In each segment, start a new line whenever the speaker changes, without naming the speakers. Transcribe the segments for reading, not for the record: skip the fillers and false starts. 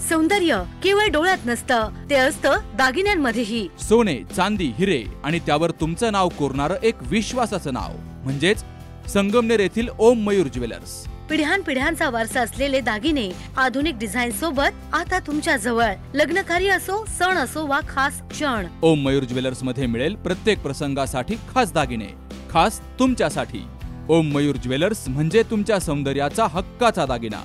सौंदर्य केवळ डोळ्यात नसतं, ते असतं दागिन्यांमध्येही।
सोने, चांदी, हिरे आणि त्यावर तुमचं नाव कोरणारं एक विश्वासाचं नाव म्हणजेच संगमनेर येथील ओम मयूर ज्वेलर्स।
पिढ्यानपिढ्यांचा वारसा असलेले दागिने आधुनिक डिझाईन सोबत आता तुमच्या जवळ। लग्न कार्य असो, सण असो वा खास क्षण,
ओम मयूर ज्वेलर्स मध्ये मिळेल प्रत्येक प्रसंगासाठी खास दागिने, खास तुमच्यासाठी। ओम मयूर ज्वेलर्स म्हणजे तुमच्या सौंदर्याचा हक्काचा दागिना।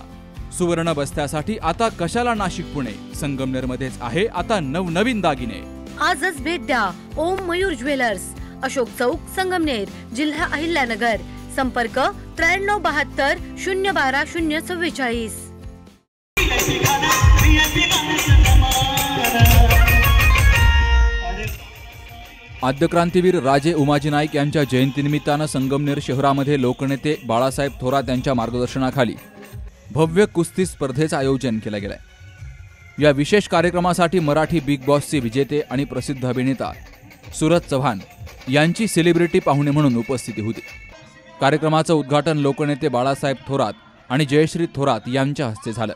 सुवर्ण बस्त्यासाठी आता कशाला नाशिक पुणे, संगमनेर मध्येच आहे आता नवनवीन दागिने।
आजच भेट द्या ओम मयूर ज्वेलर्स, अशोक चौक, संगमनेर, जिल्हा अहिल्यानगर। संपर्क 9372 012 044।
आद्यक्रांतीवीर राजे उमाजी नाईक यांच्या जयंतीनिमित्तानं संगमनेर शहरामध्ये लोकनेते बाळासाहेब थोरात यांच्या मार्गदर्शनाखाली भव्य कुस्ती स्पर्धेचं आयोजन केलं गेलंय। या विशेष कार्यक्रमासाठी मराठी बिग बॉसचे विजेते आणि प्रसिद्ध अभिनेता सूरज चव्हाण यांची सेलिब्रिटी पाहुणे म्हणून उपस्थिती होती। कार्यक्रमाचं उद्घाटन लोकनेते बाळासाहेब थोरात आणि जयश्री थोरात यांच्या हस्ते झालं।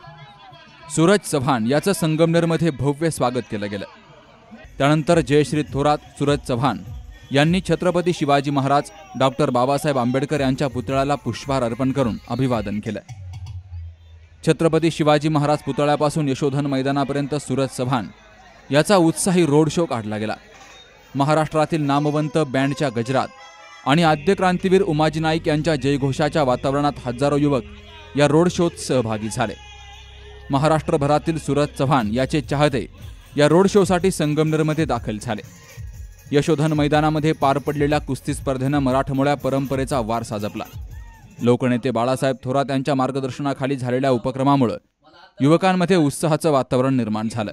सूरज चव्हाण याचं संगमनेरमध्ये भव्य स्वागत केलं गेलं। त्यानंतर जयश्री थोरात, सूरज चव्हाण यांनी छत्रपती शिवाजी महाराज, डॉक्टर बाबासाहेब आंबेडकर यांच्या पुतळ्याला पुष्पहार अर्पण करून अभिवादन केलं। छत्रपती शिवाजी महाराज पुतळ्यापासून यशोधन मैदानापर्यंत सूरज चव्हाण याचा उत्साही रोड शो काढला गेला। महाराष्ट्रातील नामवंत बँडच्या गजरात आणि आद्यक्रांतीवीर उमाजी नाईक यांच्या जयघोषाच्या वातावरणात हजारो युवक या रोड शोत सहभागी झाले। महाराष्ट्रभरातील सूरज चव्हाण याचे चाहते या रोड शोसाठी संगमनेरमध्ये दाखल झाले। यशोधन मैदानामध्ये पार पडलेल्या कुस्ती स्पर्धेनं मराठमोळ्या परंपरेचा वारसा जपला। लोकनेते बाळासाहेब थोरात यांच्या मार्गदर्शनाखाली झालेल्या उपक्रमामुळे युवकांमध्ये उत्साहाचं वातावरण निर्माण झालं।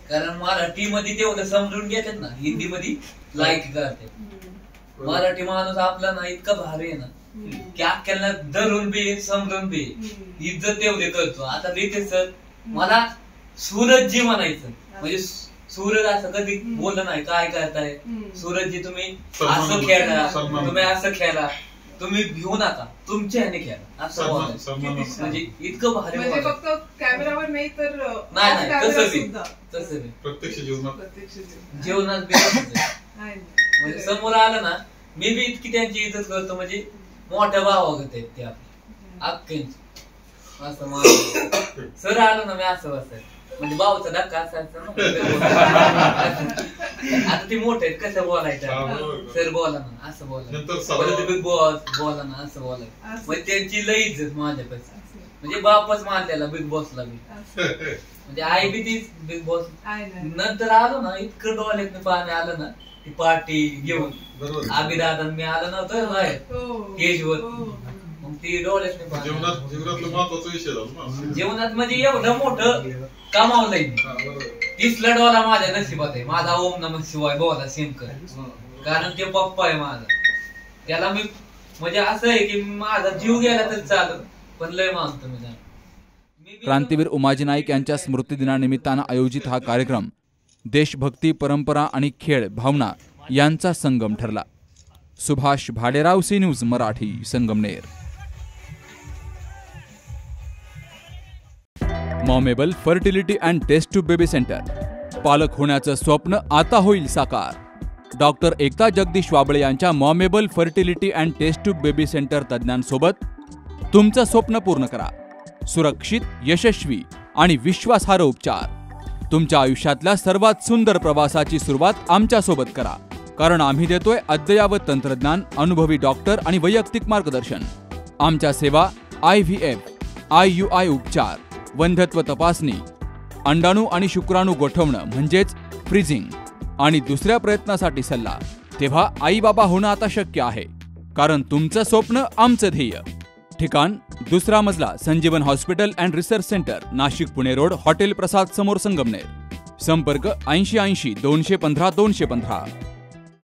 कारण मराठीमध्ये तेवढं समजून घेतात ना, हिंदीमध्ये लाईक करतात। मराठी माणूस आपला ना इतका भारी आहे ना की अख्ख्याला धरून बी समजून बी इज्जत तेवढे करतो। आता रितेश सर मला सूरजजी म्हणायचं, म्हणजे सूरज असं कधी बोललं नाही काय करताय सूरजजी, तुम्ही असं खेळा, तुम्ही असं खेळा, तुम्ही घेऊ नका, तुमच्या ह्याने खेळा असं बोलायचं। म्हणजे इतकं भारी,
म्हणजे फक्त कॅमेरावर नाही तर
नाही तसं
प्रत्यक्ष
जीवनात म्हणजे समोर आलं ना, मी बी इतकी त्यांची इज्जत करतो, म्हणजे मोठ्या भावागत आहेत ते आपले असं सर आलं ना मी असं बसायचं, म्हणजे भाऊचा धक्का असायचा ना। आता ते मोठे आहेत, कसं बोलायचं, सर बोला ना असं बोला, बिग बॉस बोला ना असं बोलायचं, म्हणजे त्यांची लई इज्जत माझ्यापेक्षा, म्हणजे बापच मानलेला बिग बॉसला बी, म्हणजे आई बी तीच बिग बॉस। नंतर आलो ना इतकं डोळ्यात पाणी आलं ना, ती पार्टी घेऊन आम्ही दादा मी आलं नव्हतं बाहेर स्टेजवर, मग ती डोळ्यात जीवनात म्हणजे एवढं मोठं कमावलंय, 30 डॉलर माझ्या नशिबात आहे। माझा ओम नमः शिवाय बोला शंकर, कारण ते पप्पा आहे माझा, त्याला मी म्हणजे असं आहे की माझा जीव गेला तर चालत, पण लय मानतो मी।
क्रांतीवीर उमाजी नाईक यांच्या स्मृती दिनानिमित्तानं आयोजित हा कार्यक्रम देशभक्ती, परंपरा आणि खेळ भावना यांचा संगम ठरला। Subhash Bhaderao, C news Marathi, Sangamner. Momable fertility and test tube baby centre, पालक होण्याचं स्वप्न आता होईल साकार। डॉक्टर एकता जगदीश वाबळे यांच्या Momable fertility and test tube baby centre तज्ज्ञांसोबत तुमचं स्वप्न पूर्ण करा। सुरक्षित, यशस्वी आणि विश्वासार्ह उपचार। तुमच्या आयुष्यातल्या सर्वात सुंदर प्रवासाची सुरुवात आमच्यासोबत करा, कारण आम्ही देतोय अद्ययावत तंत्रज्ञान, अनुभवी डॉक्टर आणि वैयक्तिक मार्गदर्शन। आमच्या सेवा IVF, IUI उपचार, वंध्यत्व तपासणी, अंडाणू आणि शुक्राणू गोठवणं म्हणजेच फ्रीजिंग आणि दुसऱ्या प्रयत्नासाठी सल्ला। तेव्हा आई बाबा होणं आता शक्य आहे, कारण तुमचं स्वप्न आमचं ध्येय। ठिकाण 2रा मजला, Sanjeevan hospital and research centre, Nashik Pune road, hotel Prasad समोर, संगमनेर। संपर्क 80 80 215 215।